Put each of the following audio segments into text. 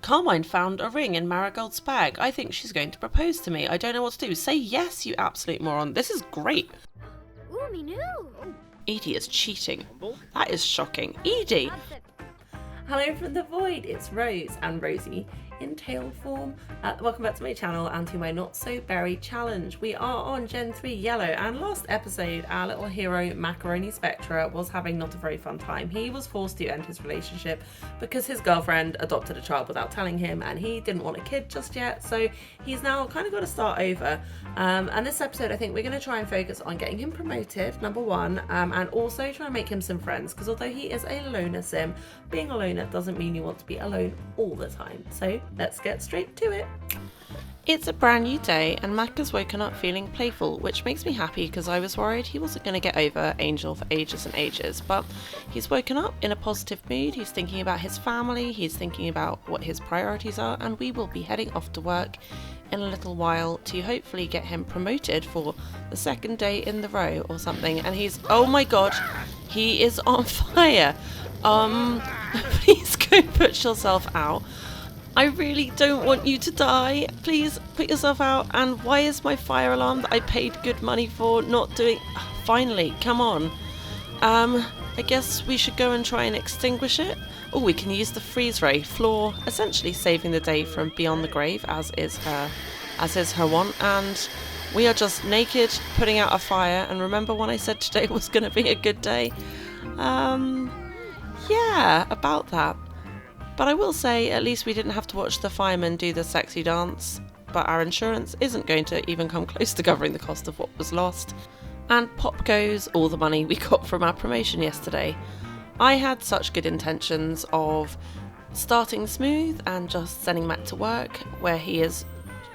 Carmine found a ring in Marigold's bag. I think she's going to propose to me. I don't know what to do. Say yes, you absolute moron. This is great. Ooh, me new. Edie is cheating. That is shocking. Edie! Hello from the void, it's Rose and Rosie in tail form. Welcome back to my channel and to my not so berry challenge. We are on Gen 3 Yellow, and last episode our little hero Macaroni Spectra was having not a very fun time. He was forced to end his relationship because his girlfriend adopted a child without telling him, and he didn't want a kid just yet, so he's now kind of got to start over. And this episode I think we're going to try and focus on getting him promoted, number one, and also try and make him some friends, because although he is a loner sim, being a loner doesn't mean you want to be alone all the time. So let's get straight to it. It's a brand new day and Mac has woken up feeling playful, which makes me happy because I was worried he wasn't going to get over Angel for ages and ages, but he's woken up in a positive mood. He's thinking about his family, he's thinking about what his priorities are, and we will be heading off to work in a little while to hopefully get him promoted for the second day in the row or something. And he's, oh my god, he is on fire. Please go put yourself out. I really don't want you to die. Please put yourself out. And why is my fire alarm that I paid good money for not doing? Finally, come on. I guess we should go and try and extinguish it. Oh, we can use the freeze ray. Floor essentially saving the day from beyond the grave, as is her want. And we are just naked putting out a fire. And remember when I said today was going to be a good day? Yeah, about that. But I will say, at least we didn't have to watch the firemen do the sexy dance, but our insurance isn't going to even come close to covering the cost of what was lost. And pop goes all the money we got from our promotion yesterday. I had such good intentions of starting smooth and just sending Mac to work, where he is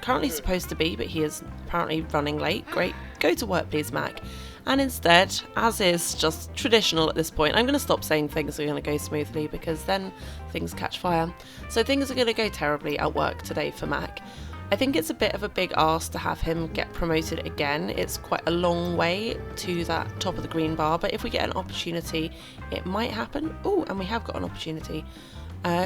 currently supposed to be, but he is apparently running late. Great, go to work please, Mac. And instead, as is just traditional at this point, I'm going to stop saying things are going to go smoothly because then things catch fire. So things are going to go terribly at work today for Mac. I think it's a bit of a big ask to have him get promoted again. It's quite a long way to that top of the green bar, but if we get an opportunity, it might happen. Oh, and we have got an opportunity.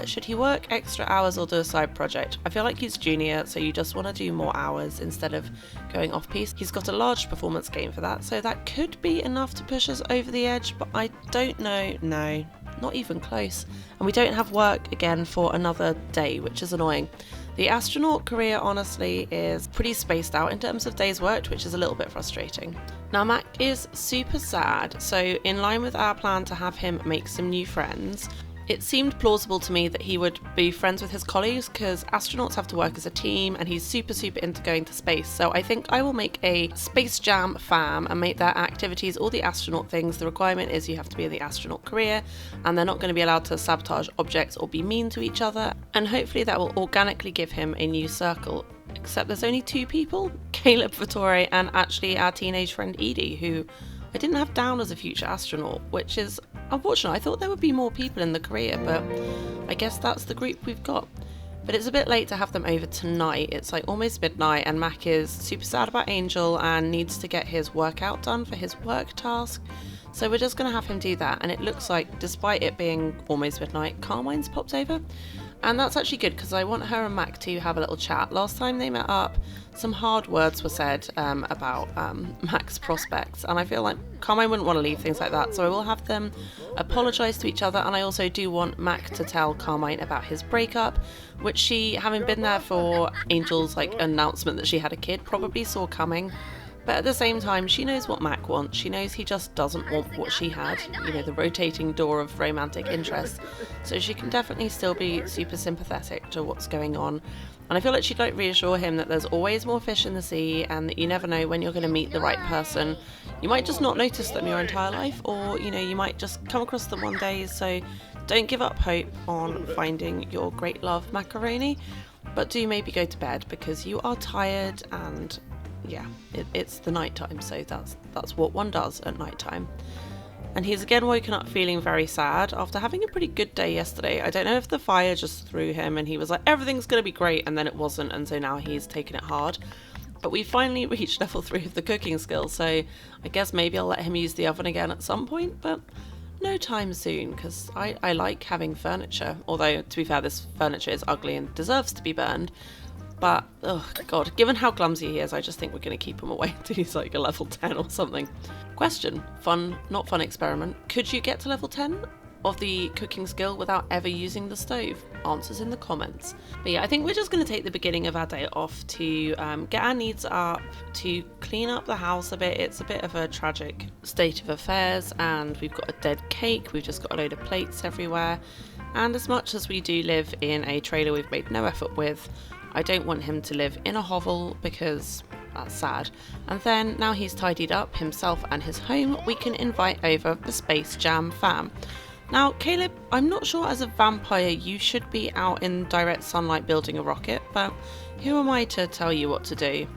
Should he work extra hours or do a side project? I feel like he's junior, so you just want to do more hours instead of going off piece. He's got a large performance gain for that, so that could be enough to push us over the edge, but I don't know. No, not even close. And we don't have work again for another day, which is annoying. The astronaut career, honestly, is pretty spaced out in terms of days worked, which is a little bit frustrating. Now, Mac is super sad, so in line with our plan to have him make some new friends, it seemed plausible to me that he would be friends with his colleagues because astronauts have to work as a team and he's super into going to space. So I think I will make a Space Jam fam and make their activities all the astronaut things. The requirement is you have to be in the astronaut career and they're not going to be allowed to sabotage objects or be mean to each other. And hopefully that will organically give him a new circle. Except there's only two people, Caleb Vittore and actually our teenage friend Edie, who I didn't have down as a future astronaut, which is unfortunate. I thought there would be more people in the career, but I guess that's the group we've got. But it's a bit late to have them over tonight. It's like almost midnight and Mac is super sad about Angel and needs to get his workout done for his work task. So we're just going to have him do that. And it looks like, despite it being almost midnight, Carmine's popped over. And that's actually good because I want her and Mac to have a little chat. Last time they met up, some hard words were said about Mac's prospects, and I feel like Carmine wouldn't want to leave things like that, so I will have them apologise to each other. And I also do want Mac to tell Carmine about his breakup, which she, having been there for Angel's announcement that she had a kid, probably saw coming. But at the same time, she knows what Mac wants. She knows he just doesn't want what she had, the rotating door of romantic interest. So she can definitely still be super sympathetic to what's going on. And I feel like she'd reassure him that there's always more fish in the sea and that you never know when you're going to meet the right person. You might just not notice them your entire life, or, you might just come across them one day. So don't give up hope on finding your great love, Macaroni. But do maybe go to bed because you are tired and yeah, it's the night time, so that's what one does at night time. And he's again woken up feeling very sad after having a pretty good day yesterday. I don't know if the fire just threw him and he was like, everything's going to be great, and then it wasn't, and so now he's taken it hard. But we finally reached level 3 of the cooking skill, so I guess maybe I'll let him use the oven again at some point, but No time soon, because I like having furniture. Although, to be fair, this furniture is ugly and deserves to be burned. But, oh god, given how clumsy he is, I just think we're going to keep him away until he's like a level 10 or something. Question. Fun, not fun experiment. Could you get to level 10 of the cooking skill without ever using the stove? Answers in the comments. But yeah, I think we're just going to take the beginning of our day off to get our needs up, to clean up the house a bit. It's a bit of a tragic state of affairs, and we've got a dead cake, we've just got a load of plates everywhere. And as much as we do live in a trailer we've made no effort with, I don't want him to live in a hovel because that's sad. And then, now he's tidied up himself and his home, we can invite over the Space Jam fam. Now, Caleb, I'm not sure as a vampire you should be out in direct sunlight building a rocket, but who am I to tell you what to do?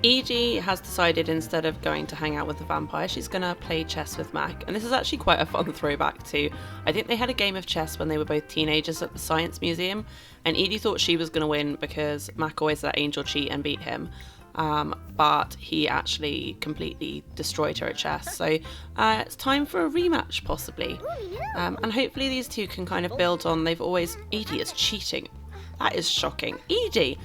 Edie has decided instead of going to hang out with the vampire, she's going to play chess with Mac. And this is actually quite a fun throwback to, I think they had a game of chess when they were both teenagers at the Science Museum, and Edie thought she was going to win because Mac always let Angel cheat and beat him. But he actually completely destroyed her at chess. So it's time for a rematch, possibly. And hopefully these two can kind of build on, Edie is cheating. That is shocking. Edie!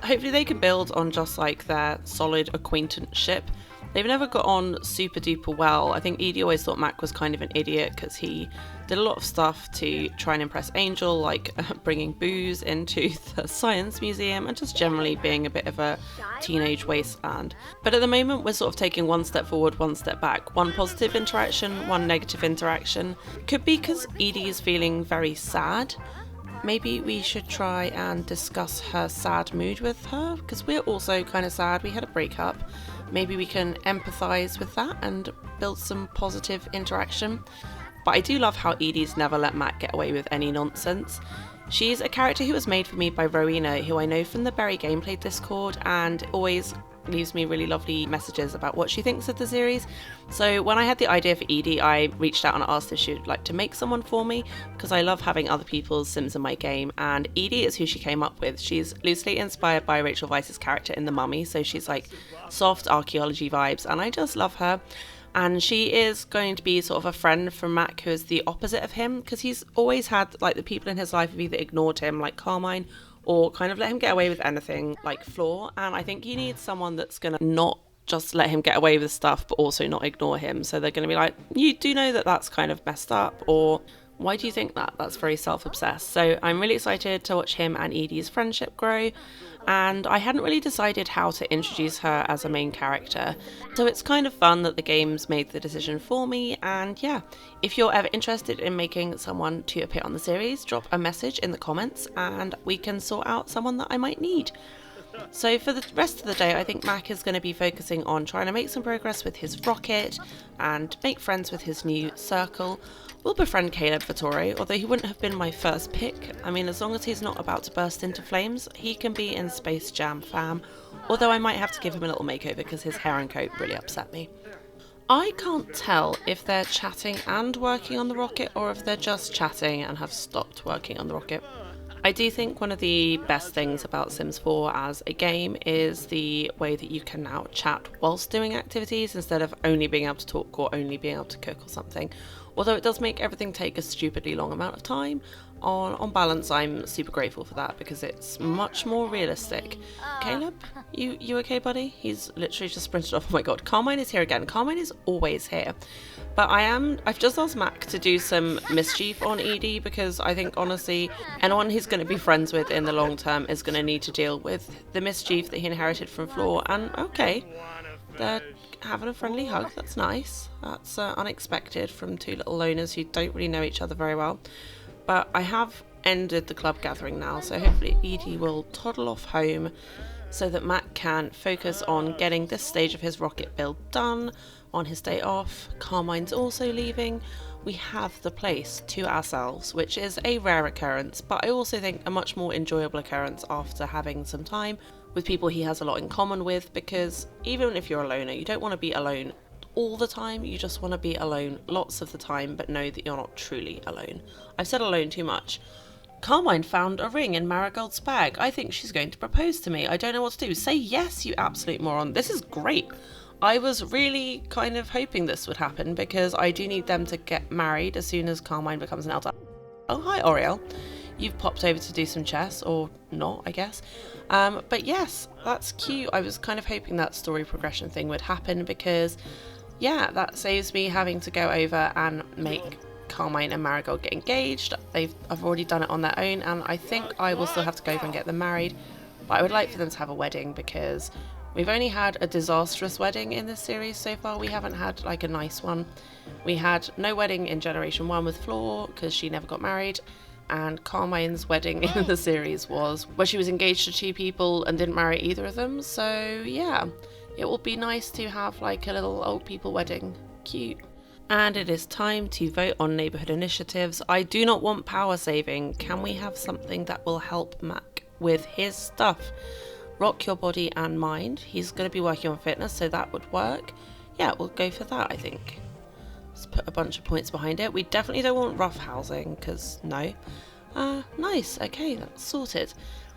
Hopefully they can build on just like their solid acquaintanceship. They've never got on super duper well. I think Edie always thought Mac was kind of an idiot because he did a lot of stuff to try and impress Angel, like bringing booze into the Science Museum and just generally being a bit of a teenage wasteland. But at the moment we're sort of taking one step forward, one step back. One positive interaction, one negative interaction. Could be because Edie is feeling very sad. Maybe we should try and discuss her sad mood with her, because we're also kind of sad. We had a breakup. Maybe we can empathise with that and build some positive interaction. But I do love how Edie's never let Matt get away with any nonsense. She's a character who was made for me by Rowena, who I know from the Berry Gameplay Discord, and always leaves me really lovely messages about what she thinks of the series. So when I had the idea for Edie, I reached out and asked if she would like to make someone for me, because I love having other people's Sims in my game, and Edie is who she came up with. She's loosely inspired by Rachel Weisz's character in The Mummy, so she's like soft archaeology vibes, and I just love her. And she is going to be sort of a friend from Mac, who is the opposite of him, because he's always had like the people in his life have either ignored him, like Carmine, or kind of let him get away with anything, like Floor. And I think he needs someone that's going to not just let him get away with stuff, but also not ignore him. So they're going to be like, you do know that that's kind of messed up, or why do you think that? That's very self-obsessed. So I'm really excited to watch him and Edie's friendship grow. And I hadn't really decided how to introduce her as a main character. So it's kind of fun that the game's made the decision for me. And yeah, if you're ever interested in making someone to appear on the series, drop a message in the comments and we can sort out someone that I might need. So for the rest of the day, I think Mac is going to be focusing on trying to make some progress with his rocket and make friends with his new circle. We'll befriend Caleb Vittori, although he wouldn't have been my first pick. I mean, as long as he's not about to burst into flames, he can be in Space Jam fam, although I might have to give him a little makeover because his hair and coat really upset me. I can't tell if they're chatting and working on the rocket, or if they're just chatting and have stopped working on the rocket. I do think one of the best things about Sims 4 as a game is the way that you can now chat whilst doing activities instead of only being able to talk or only being able to cook or something. Although it does make everything take a stupidly long amount of time, on balance I'm super grateful for that because it's much more realistic. Caleb, you okay, buddy? He's literally just sprinted off. Oh my god, Carmine is here again. Carmine is always here. But I've just asked Mac to do some mischief on Edie because I think honestly anyone he's going to be friends with in the long term is going to need to deal with the mischief that he inherited from Floor. And okay, they're having a friendly hug. That's nice. That's unexpected from two little loners who don't really know each other very well. But I have ended the club gathering now, so hopefully Edie will toddle off home so that Mac can focus on getting this stage of his rocket build done on his day off. Carmine's also leaving. We have the place to ourselves, which is a rare occurrence, but I also think a much more enjoyable occurrence after having some time with people he has a lot in common with, because even if you're a loner, you don't want to be alone all the time, you just want to be alone lots of the time, but know that you're not truly alone. I've said alone too much. Carmine found a ring in Marigold's bag. I think she's going to propose to me. I don't know what to do. Say yes, you absolute moron. This is great. I was really kind of hoping this would happen because I do need them to get married as soon as Carmine becomes an elder. Oh, hi, Oriel. You've popped over to do some chess, or not, I guess. But yes, that's cute. I was kind of hoping that story progression thing would happen because, yeah, that saves me having to go over and make Carmine and Marigold get engaged. I've already done it on their own, and I think I will still have to go over and get them married. But I would like for them to have a wedding because we've only had a disastrous wedding in this series so far. We haven't had like a nice one. We had no wedding in Generation 1 with Flor because she never got married. And Carmine's wedding in the series was where she was engaged to 2 people and didn't marry either of them. So yeah, it will be nice to have like a little old people wedding. Cute. And it is time to vote on neighbourhood initiatives. I do not want power saving. Can we have something that will help Mac with his stuff? Rock your body and mind. He's going to be working on fitness, so that would work. Yeah, we'll go for that, I think. Let's put a bunch of points behind it. We definitely don't want rough housing, because no. Nice. Okay, that's sorted.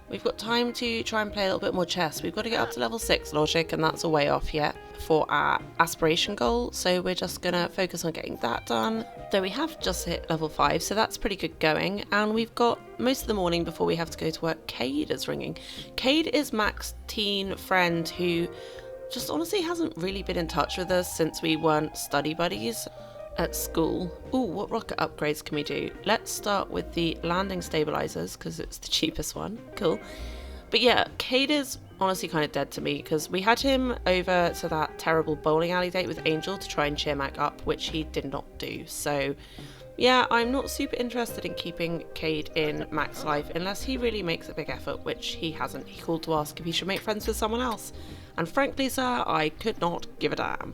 We've got time to try and play a little bit more chess. We've got to get up to level 6 logic, and that's a way off yet for our aspiration goal. So we're just going to focus on getting that done. Though we have just hit level 5, so that's pretty good going. And we've got most of the morning before we have to go to work. Cade is ringing. Cade is Mac's teen friend who just honestly hasn't really been in touch with us since we weren't study buddies at school. Ooh, what rocket upgrades can we do? Let's start with the landing stabilizers because it's the cheapest one. Cool. But yeah, Cade is honestly kind of dead to me because we had him over to that terrible bowling alley date with Angel to try and cheer Mac up, which he did not do. So yeah, I'm not super interested in keeping Cade in Mac's life unless he really makes a big effort, which he hasn't. He called to ask if he should make friends with someone else. And frankly, sir, I could not give a damn.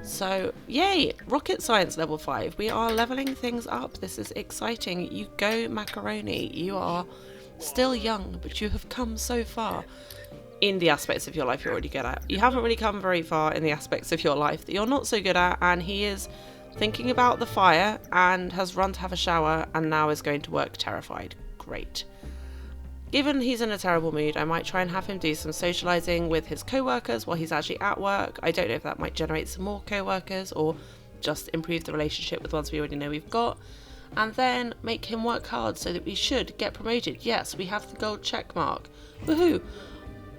So, yay! Rocket Science level 5. We are leveling things up. This is exciting. You go, Macaroni. You are still young, but you have come so far in the aspects of your life you're already good at. You haven't really come very far in the aspects of your life that you're not so good at, and he is thinking about the fire and has run to have a shower and now is going to work terrified. Great. Given he's in a terrible mood, I might try and have him do some socialising with his co-workers while he's actually at work. I don't know if that might generate some more co-workers or just improve the relationship with ones we already know we've got. And then make him work hard so that we should get promoted. Yes, we have the gold check mark. Woohoo!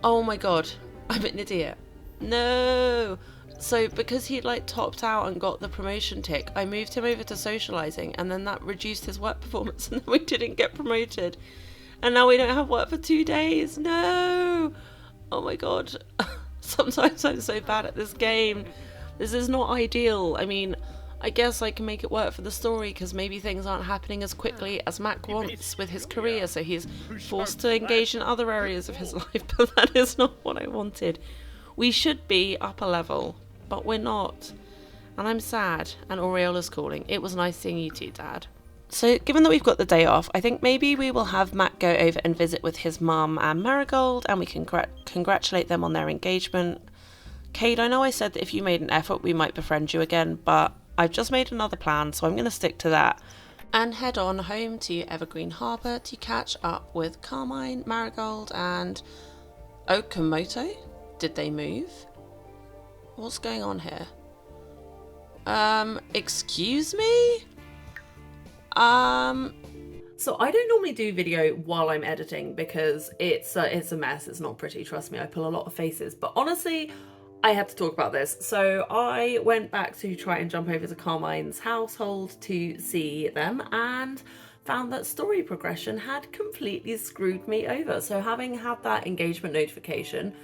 Oh my god, I'm an idiot. No! So because he'd like topped out and got the promotion tick, I moved him over to socialising and then that reduced his work performance and then we didn't get promoted. And now we don't have work for 2 days. No! Oh my god. Sometimes I'm so bad at this game. This is not ideal. I mean, I guess I can make it work for the story because maybe things aren't happening as quickly as Mac wants with his career, so he's forced to engage in other areas of his life, but that is not what I wanted. We should be up a level, but we're not. And I'm sad, and Aureola's calling. It was nice seeing you too, Dad. So given that we've got the day off, I think maybe we will have Mac go over and visit with his mum and Marigold and we can congratulate them on their engagement. Cade, I know I said that if you made an effort we might befriend you again, but I've just made another plan, so I'm going to stick to that. And head on home to Evergreen Harbour to catch up with Carmine, Marigold and Okamoto. Did they move? What's going on here? Excuse me? So I don't normally do video while I'm editing because it's a mess. It's not pretty, trust me. I pull a lot of faces, but honestly, I had to talk about this. So I went back to try and jump over to Carmine's household to see them and found that story progression had completely screwed me over. So having had that engagement notification,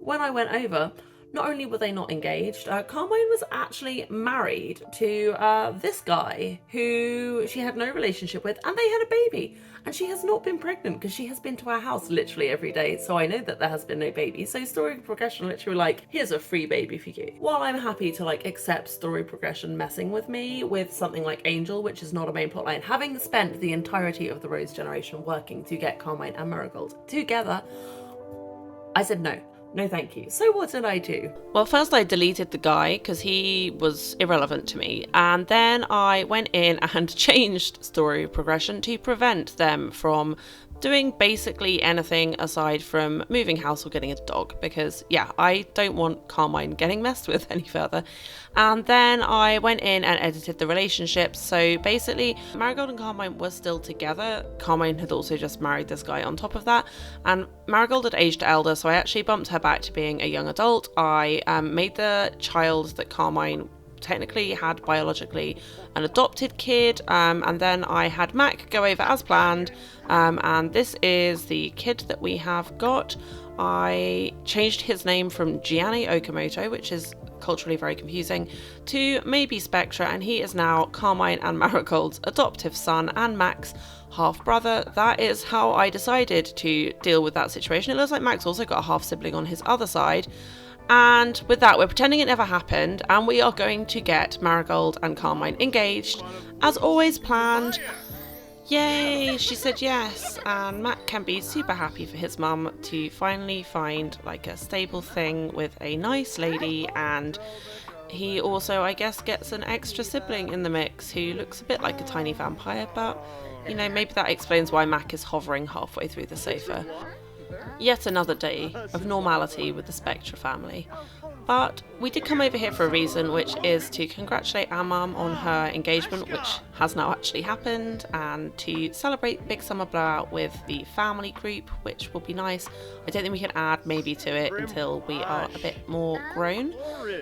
when I went over, not only were they not engaged, Carmine was actually married to this guy who she had no relationship with, and they had a baby. And she has not been pregnant because she has been to our house literally every day, so I know that there has been no baby. So story progression literally like, here's a free baby for you. While I'm happy to like accept story progression messing with me with something like Angel, which is not a main plotline, having spent the entirety of the Rose generation working to get Carmine and Marigold together, I said no. No thank you. So what did I do? Well, first I deleted the guy because he was irrelevant to me, and then I went in and changed story progression to prevent them from doing basically anything aside from moving house or getting a dog, because yeah, I don't want Carmine getting messed with any further. And then I went in and edited the relationships. So basically, Marigold and Carmine were still together. Carmine had also just married this guy on top of that, and Marigold had aged elder, so I actually bumped her back to being a young adult. I made the child that Carmine technically had biologically an adopted kid, and then I had Mac go over as planned, and this is the kid that we have got. I changed his name from Gianni Okamoto, which is culturally very confusing, to maybe Spectra, and he is now Carmine and Marigold's adoptive son and Mac's half brother. That is how I decided to deal with that situation. It looks like Mac's also got a half sibling on his other side. And with that, we're pretending it never happened, and we are going to get Marigold and Carmine engaged, as always planned. Yay, she said yes, and Matt can be super happy for his mum to finally find like a stable thing with a nice lady, and he also, I guess, gets an extra sibling in the mix who looks a bit like a tiny vampire, but, you know, maybe that explains why Mac is hovering halfway through the sofa. Yet another day of normality with the Spectra family. But we did come over here for a reason, which is to congratulate our mum on her engagement, which has now actually happened, and to celebrate Big Summer Blowout with the family group, which will be nice. I don't think we can add maybe to it until we are a bit more grown.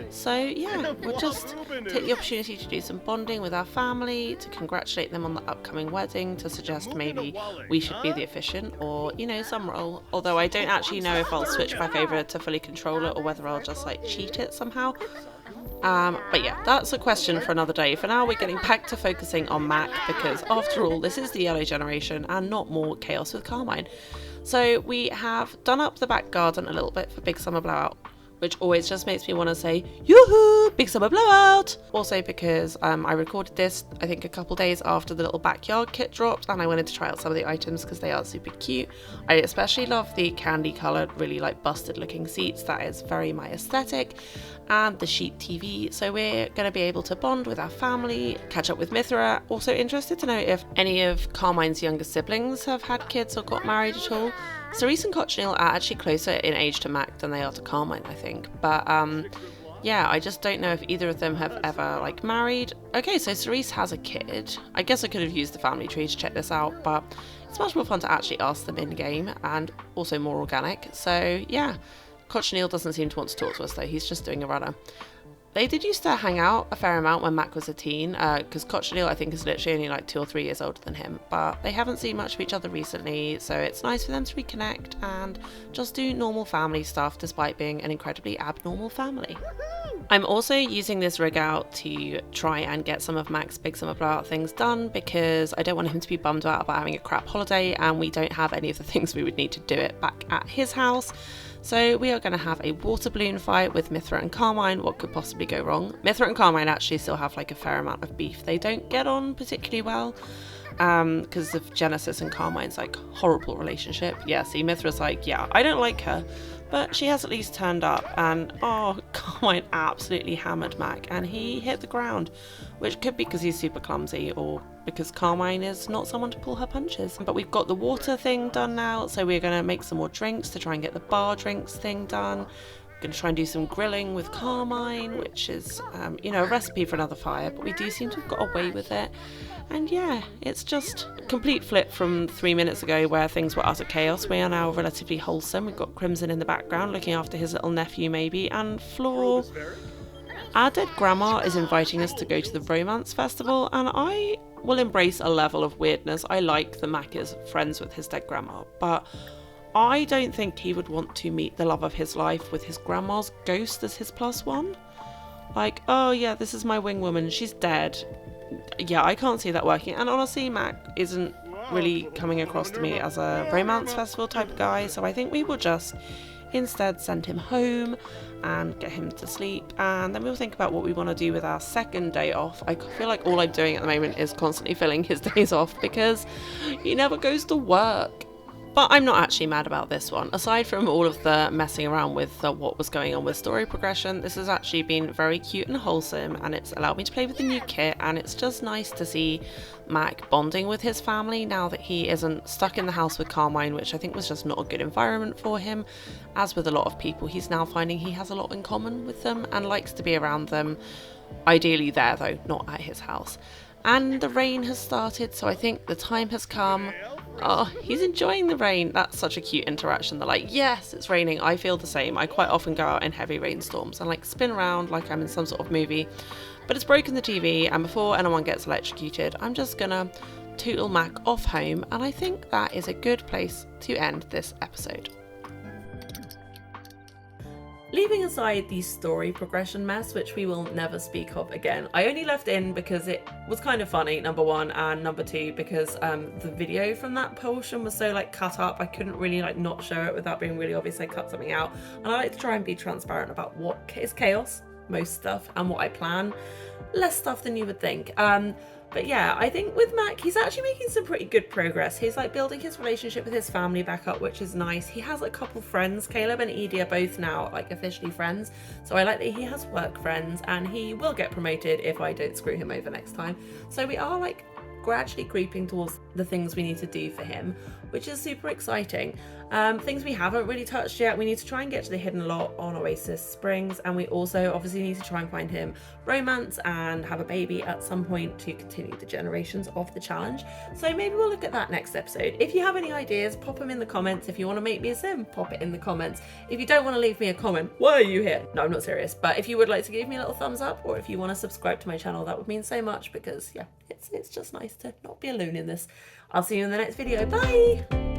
So yeah, we'll just take the opportunity to do some bonding with our family, to congratulate them on the upcoming wedding, to suggest maybe we should be the officiant, or, you know, some role. Although I don't actually know if I'll switch back over to fully control it, or whether I'll just like cheat it somehow. But yeah, that's a question for another day. For now, we're getting back to focusing on Mac, because after all, this is the yellow generation and not more chaos with Carmine. So we have done up the back garden a little bit for Big Summer Blowout, which always just makes me want to say, yoo-hoo, Big Summer Blowout! Also because I recorded this, I think, a couple days after the little backyard kit dropped, and I wanted to try out some of the items because they are super cute. I especially love the candy coloured, really like busted looking seats. That is very my aesthetic. And the Sheet TV, so we're going to be able to bond with our family, catch up with Mithra. Also interested to know if any of Carmine's younger siblings have had kids or got married at all. Cerise and Cochineal are actually closer in age to Mac than they are to Carmine, I think. But yeah, I just don't know if either of them have ever like married. Okay, so Cerise has a kid. I guess I could have used the family tree to check this out, but it's much more fun to actually ask them in game, and also more organic. So yeah. Cochineal doesn't seem to want to talk to us though, he's just doing a runner. They did used to hang out a fair amount when Mac was a teen, because Cochineal I think is literally only like 2 or 3 years older than him, but they haven't seen much of each other recently, so it's nice for them to reconnect and just do normal family stuff despite being an incredibly abnormal family. I'm also using this rig out to try and get some of Mac's Big Summer Blowout things done, because I don't want him to be bummed out about having a crap holiday, and we don't have any of the things we would need to do it back at his house. So we are going to have a water balloon fight with Mithra and Carmine. What could possibly go wrong? Mithra and Carmine actually still have like a fair amount of beef. They don't get on particularly well because of Genesis and Carmine's like horrible relationship. Yeah, see, Mithra's like, yeah, I don't like her, but she has at least turned up, and oh, Carmine absolutely hammered Mac and he hit the ground, which could be because he's super clumsy or because Carmine is not someone to pull her punches. But we've got the water thing done now, so we're going to make some more drinks to try and get the bar drinks thing done. We're going to try and do some grilling with Carmine, which is, you know, a recipe for another fire, but we do seem to have got away with it. And yeah, it's just a complete flip from 3 minutes ago where things were utter chaos. We are now relatively wholesome. We've got Crimson in the background looking after his little nephew maybe, and Floor. Our dead grandma is inviting us to go to the romance festival, and I will embrace a level of weirdness. I like that Mac is friends with his dead grandma, but I don't think he would want to meet the love of his life with his grandma's ghost as his +1. Like, oh yeah, this is my wing woman, she's dead. Yeah, I can't see that working. And honestly, Mac isn't really coming across to me as a romance festival type of guy, so I think we will just instead send him home and get him to sleep, and then we'll think about what we want to do with our second day off. I feel like all I'm doing at the moment is constantly filling his days off because he never goes to work. But I'm not actually mad about this one. Aside from all of the messing around with what was going on with story progression, this has actually been very cute and wholesome, and it's allowed me to play with the new kit, and it's just nice to see Mac bonding with his family now that he isn't stuck in the house with Carmine, which I think was just not a good environment for him. As with a lot of people, he's now finding he has a lot in common with them and likes to be around them. Ideally there though, not at his house. And the rain has started, so I think the time has come. Oh, he's enjoying the rain. That's such a cute interaction. They're like, yes, it's raining. I feel the same. I quite often go out in heavy rainstorms and like spin around like I'm in some sort of movie. But it's broken the TV, and before anyone gets electrocuted, I'm just gonna tootle Mac off home, and I think that is a good place to end this episode. Leaving aside the story progression mess, which we will never speak of again, I only left in because it was kind of funny, number one, and number two, because the video from that portion was so like cut up, I couldn't really like not show it without being really obvious. I cut something out, and I like to try and be transparent about what is chaos, most stuff, and what I plan. Less stuff than you would think. But yeah, I think with Mac, he's actually making some pretty good progress. He's like building his relationship with his family back up, which is nice. He has a couple friends. Caleb and Edie are both now like officially friends. So I like that he has work friends, and he will get promoted if I don't screw him over next time. So we are like gradually creeping towards the things we need to do for him, which is super exciting. Things we haven't really touched yet, we need to try and get to the hidden lot on Oasis Springs, and we also obviously need to try and find him romance and have a baby at some point to continue the generations of the challenge. So maybe we'll look at that next episode. If you have any ideas, pop them in the comments. If you want to make me a sim, pop it in the comments. If you don't want to leave me a comment, why are you here? No, I'm not serious. But if you would like to give me a little thumbs up, or if you want to subscribe to my channel, that would mean so much, because yeah, it's just nice to not be alone in this. I'll see you in the next video. Bye!